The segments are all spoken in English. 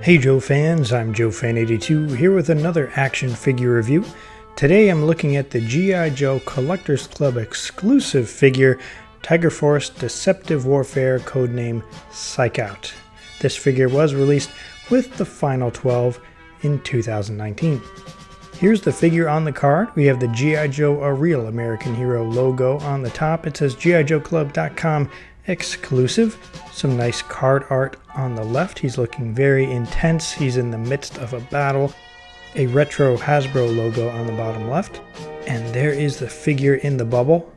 Hey Joe fans, I'm JoeFan82 here with another action figure review. Today I'm looking at the G.I. Joe Collectors Club exclusive figure, Tiger Force Deceptive Warfare, codename Psyche-Out. This figure was released with the final 12 in 2019. Here's the figure on the card. We have the G.I. Joe A Real American Hero logo on the top. It says GIJoeClub.com exclusive. Some nice card art on the left. He's looking very intense. He's in the midst of a battle. A retro Hasbro logo on the bottom left. And there is the figure in the bubble.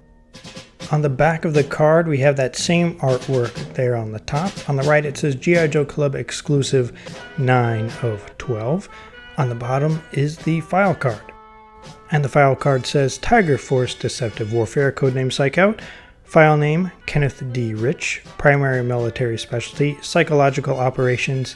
On the back of the card, we have that same artwork there on the top. On the right, it says G.I. Joe Club exclusive 9 of 12. On the bottom is the file card. And the file card says Tiger Force Deceptive Warfare, codename Psyche-Out. File name, Kenneth D. Rich. Primary military specialty, Psychological Operations,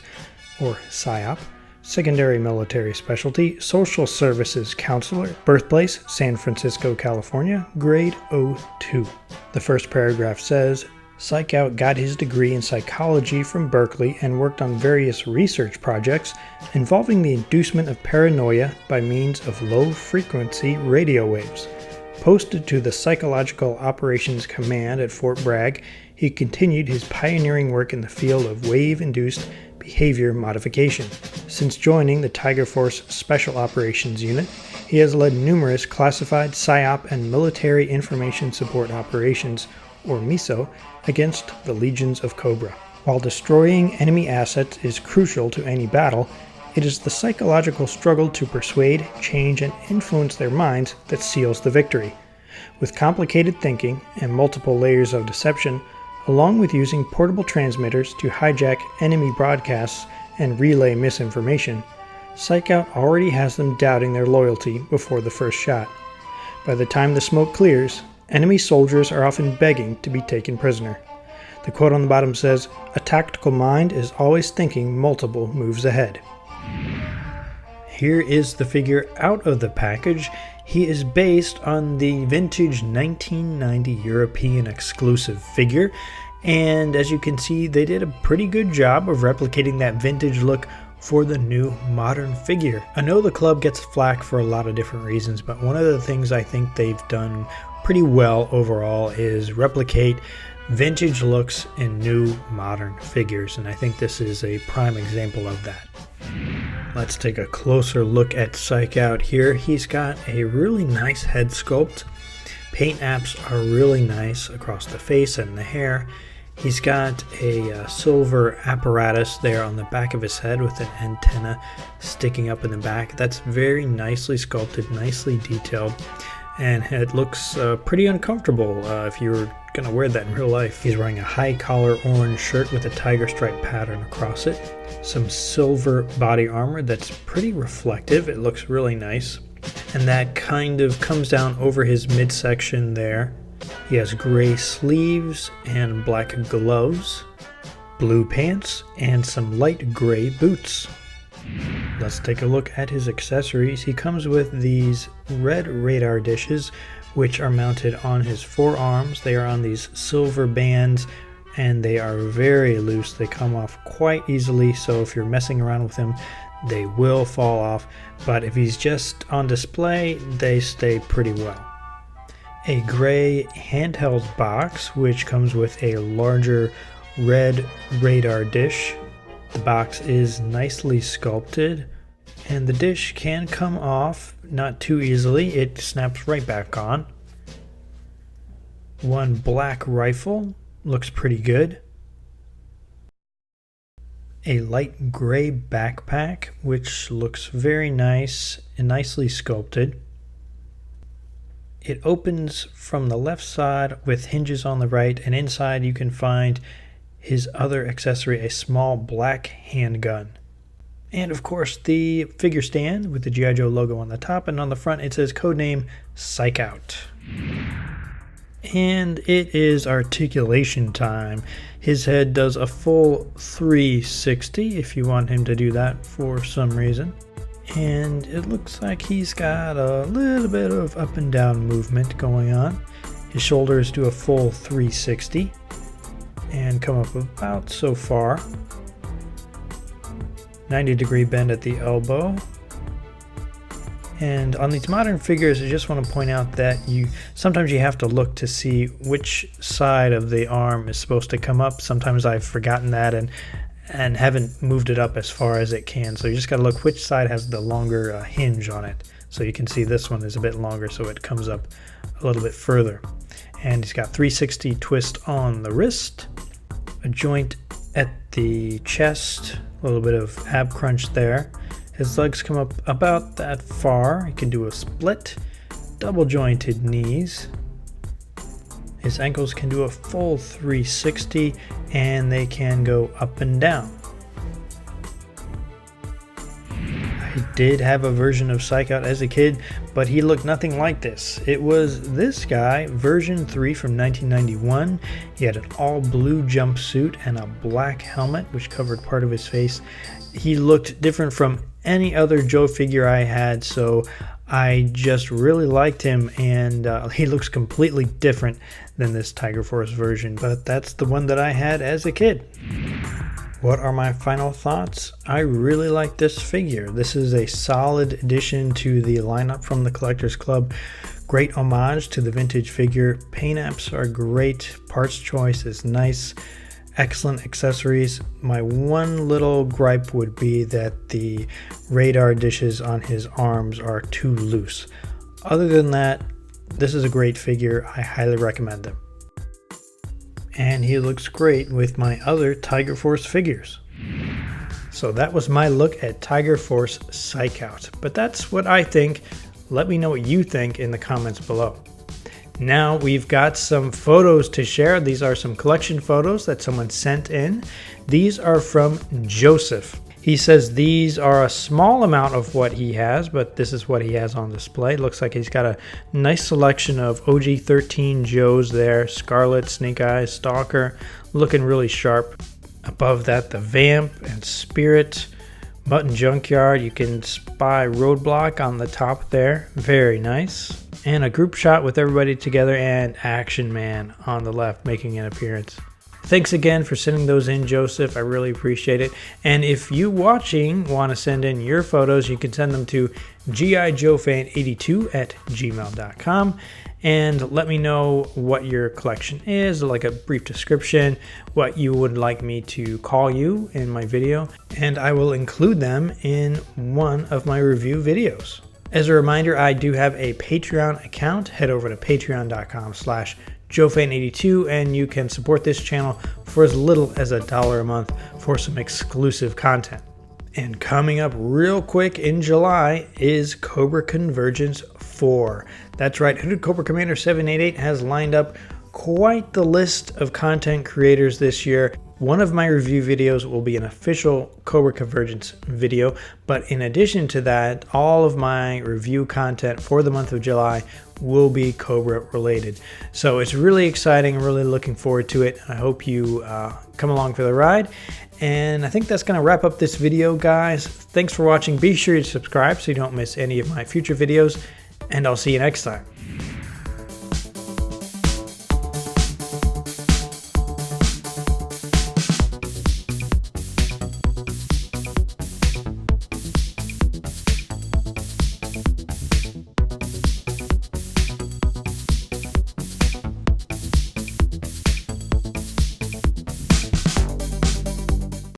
or PSYOP. Secondary military specialty, Social Services Counselor. Birthplace, San Francisco, California. Grade 02. The first paragraph says, Psyche-Out got his degree in psychology from Berkeley and worked on various research projects involving the inducement of paranoia by means of low-frequency radio waves. Posted to the Psychological Operations Command at Fort Bragg, he continued his pioneering work in the field of wave-induced behavior modification. Since joining the Tiger Force Special Operations Unit, he has led numerous classified PSYOP and military information support operations, or MISO, against the legions of Cobra. While destroying enemy assets is crucial to any battle, it is the psychological struggle to persuade, change, and influence their minds that seals the victory. With complicated thinking and multiple layers of deception, along with using portable transmitters to hijack enemy broadcasts and relay misinformation, Psyche-Out already has them doubting their loyalty before the first shot. By the time the smoke clears, enemy soldiers are often begging to be taken prisoner. The quote on the bottom says, "A tactical mind is always thinking multiple moves ahead." Here is the figure out of the package. He is based on the vintage 1990 European exclusive figure, and as you can see, they did a pretty good job of replicating that vintage look for the new modern figure. I know the club gets flack for a lot of different reasons, but one of the things I think they've done pretty well overall is replicate vintage looks in new modern figures, and I think this is a prime example of that. Let's take a closer look at Psyche-Out here. He's got a really nice head sculpt. Paint apps are really nice across the face and the hair. He's got a silver apparatus there on the back of his head with an antenna sticking up in the back. That's very nicely sculpted, nicely detailed, and it looks pretty uncomfortable if you were going to wear that in real life. He's wearing a high collar orange shirt with a tiger stripe pattern across it. Some silver body armor that's pretty reflective. It looks really nice. And that kind of comes down over his midsection there. He has gray sleeves and black gloves, blue pants, and some light gray boots. Let's take a look at his accessories. He comes with these red radar dishes, which are mounted on his forearms. They are on these silver bands, and they are very loose. They come off quite easily, so if you're messing around with them, they will fall off. But if he's just on display, they stay pretty well. A gray handheld box, which comes with a larger red radar dish. The box is nicely sculpted, and the dish can come off not too easily. It snaps right back on. One black rifle looks pretty good. A light gray backpack, which looks very nice and nicely sculpted. It opens from the left side with hinges on the right, and inside you can find his other accessory, a small black handgun. And of course the figure stand with the G.I. Joe logo on the top, and on the front it says codename Psyche-Out. And it is articulation time. His head does a full 360 if you want him to do that for some reason. And it looks like he's got a little bit of up and down movement going on. His shoulders do a full 360 and come up about so far. 90-degree bend at the elbow. And on these modern figures, I just want to point out that sometimes you have to look to see which side of the arm is supposed to come up. Sometimes I've forgotten that and haven't moved it up as far as it can. So you just got to look which side has the longer hinge on it. So you can see this one is a bit longer, so it comes up a little bit further. And he's got 360 twist on the wrist, a joint at the chest, a little bit of ab crunch there. His legs come up about that far. He can do a split, double jointed knees. His ankles can do a full 360 and they can go up and down. I did have a version of Psyche-Out as a kid, but he looked nothing like this. It was this guy, version 3 from 1991. He had an all blue jumpsuit and a black helmet which covered part of his face. He looked different from any other Joe figure I had, so I just really liked him, and he looks completely different than this Tiger Force version, but that's the one that I had as a kid. What are my final thoughts? I really like this figure. This is a solid addition to the lineup from the Collectors Club. Great homage to the vintage figure. Paint apps are great. Parts choice is nice. Excellent accessories. My one little gripe would be that the radar dishes on his arms are too loose. Other than that, this is a great figure. I highly recommend him. And he looks great with my other Tiger Force figures. So that was my look at Tiger Force Psyche-Out. But that's what I think. Let me know what you think in the comments below. Now we've got some photos to share. These are some collection photos that someone sent in. These are from Joseph. He says these are a small amount of what he has, but this is what he has on display. Looks like he's got a nice selection of OG 13 Joes there. Scarlet, Snake Eyes, Stalker, looking really sharp. Above that, the Vamp and Spirit, Mutton Junkyard. You can spy Roadblock on the top there. Very nice. And a group shot with everybody together and Action Man on the left making an appearance. Thanks again for sending those in, Joseph. I really appreciate it. And if you watching want to send in your photos, you can send them to gijoefan82@gmail.com and let me know what your collection is, like a brief description, what you would like me to call you in my video, and I will include them in one of my review videos. As a reminder, I do have a Patreon account. Head over to patreon.com/JoeFan82 and you can support this channel for as little as $1 a month for some exclusive content. And coming up real quick in July is Cobra Convergence 4. That's right, Hooded Cobra Commander 788 has lined up quite the list of content creators this year. One of my review videos will be an official Cobra Convergence video, but in addition to that, all of my review content for the month of July will be Cobra related. So it's really exciting. I'm really looking forward to it. I hope you come along for the ride. And I think that's going to wrap up this video, guys. Thanks for watching. Be sure to subscribe so you don't miss any of my future videos, and I'll see you next time.